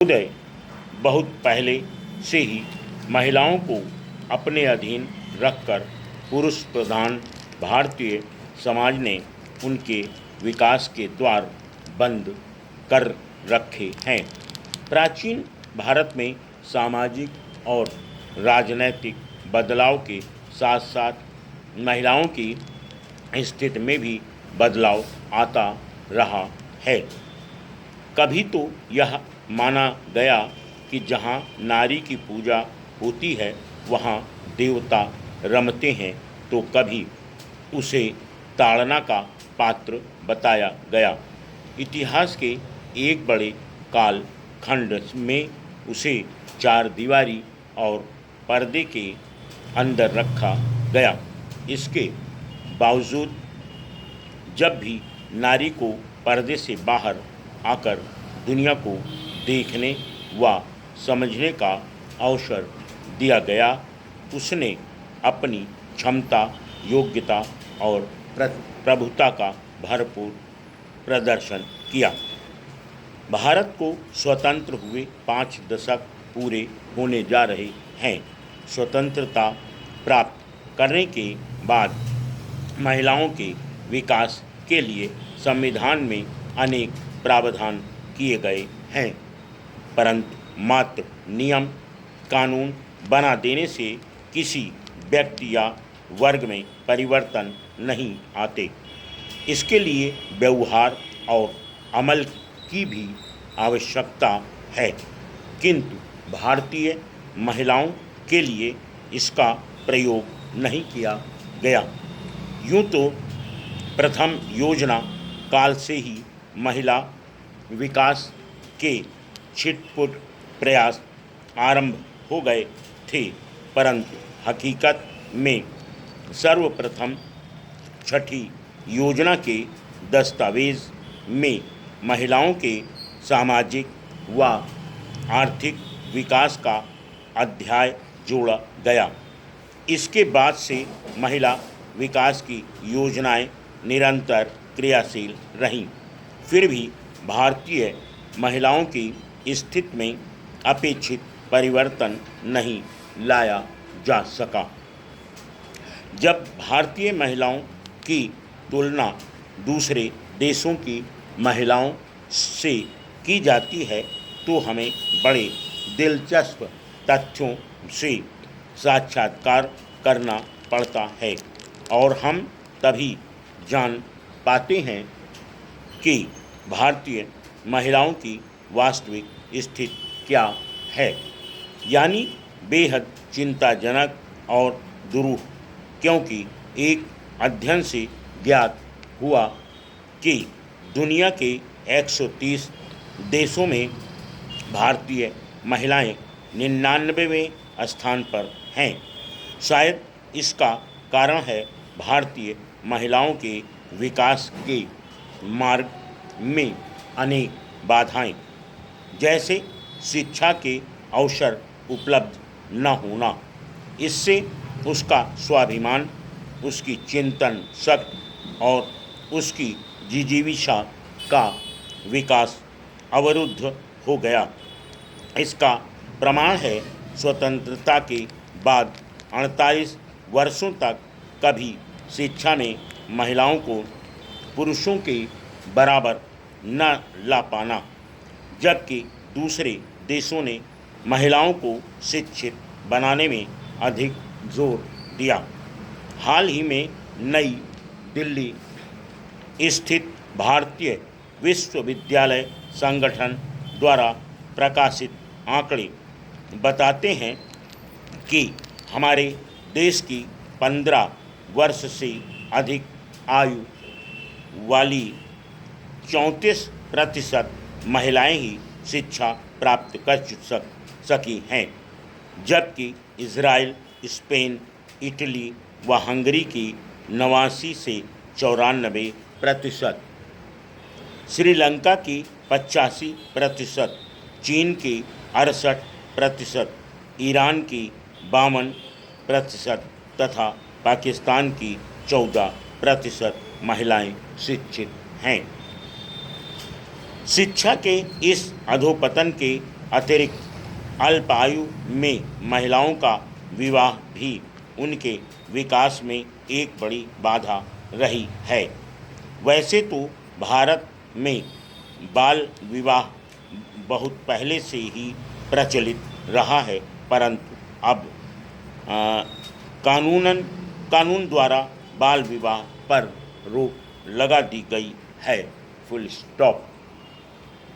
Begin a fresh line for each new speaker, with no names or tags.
उदय बहुत पहले से ही महिलाओं को अपने अधीन रखकर पुरुष प्रधान भारतीय समाज ने उनके विकास के द्वार बंद कर रखे हैं। प्राचीन भारत में सामाजिक और राजनैतिक बदलाव के साथ साथ महिलाओं की स्थिति में भी बदलाव आता रहा है। कभी तो यह माना गया कि जहाँ नारी की पूजा होती है वहाँ देवता रमते हैं, तो कभी उसे ताड़ना का पात्र बताया गया। इतिहास के एक बड़े काल खंड में उसे चार दीवारी और पर्दे के अंदर रखा गया। इसके बावजूद जब भी नारी को पर्दे से बाहर आकर दुनिया को देखने व समझने का अवसर दिया गया, उसने अपनी क्षमता, योग्यता और प्रभुता का भरपूर प्रदर्शन किया। भारत को स्वतंत्र हुए 5 दशक पूरे होने जा रहे हैं। स्वतंत्रता प्राप्त करने के बाद महिलाओं के विकास के लिए संविधान में अनेक प्रावधान किए गए हैं, परंतु मात्र नियम कानून बना देने से किसी व्यक्ति या वर्ग में परिवर्तन नहीं आते। इसके लिए व्यवहार और अमल की भी आवश्यकता है, किंतु भारतीय महिलाओं के लिए इसका प्रयोग नहीं किया गया। यूँ तो प्रथम योजना काल से ही महिला विकास के छिटपुट प्रयास आरंभ हो गए थे, परंतु हकीकत में सर्वप्रथम छठी योजना के दस्तावेज में महिलाओं के सामाजिक व आर्थिक विकास का अध्याय जोड़ा गया। इसके बाद से महिला विकास की योजनाएं निरंतर क्रियाशील रहीं, फिर भी भारतीय महिलाओं की स्थिति में अपेक्षित परिवर्तन नहीं लाया जा सका। जब भारतीय महिलाओं की तुलना दूसरे देशों की महिलाओं से की जाती है तो हमें बड़े दिलचस्प तथ्यों से साक्षात्कार करना पड़ता है और हम तभी जान पाते हैं कि भारतीय महिलाओं की वास्तविक स्थिति क्या है, यानी बेहद चिंताजनक और दुरूह, क्योंकि एक अध्ययन से ज्ञात हुआ कि दुनिया के 130 देशों में भारतीय महिलाएं 99वें स्थान पर हैं। शायद इसका कारण है भारतीय महिलाओं के विकास के मार्ग में अनेक बाधाएं, जैसे शिक्षा के अवसर उपलब्ध न होना। इससे उसका स्वाभिमान, उसकी चिंतन शक्ति और उसकी जिजीविषा का विकास अवरुद्ध हो गया। इसका प्रमाण है स्वतंत्रता के बाद 48 वर्षों तक कभी शिक्षा में महिलाओं को पुरुषों के बराबर न ला पाना, जबकि दूसरे देशों ने महिलाओं को शिक्षित बनाने में अधिक जोर दिया। हाल ही में नई दिल्ली स्थित भारतीय विश्वविद्यालय संगठन द्वारा प्रकाशित आंकड़े बताते हैं कि हमारे देश की 15 वर्ष से अधिक आयु वाली 34% महिलाएं ही शिक्षा प्राप्त कर सकी हैं, जबकि इजराइल, स्पेन, इटली व हंगरी की 89 से 94%, श्रीलंका की 85%, चीन की 68%, ईरान की 52% तथा पाकिस्तान की 14% महिलाएं शिक्षित हैं। शिक्षा के इस अधोपतन के अतिरिक्त अल्प आयु में महिलाओं का विवाह भी उनके विकास में एक बड़ी बाधा रही है। वैसे तो भारत में बाल विवाह बहुत पहले से ही प्रचलित रहा है, परंतु अब कानून द्वारा बाल विवाह पर रोक लगा दी गई है। Full stop.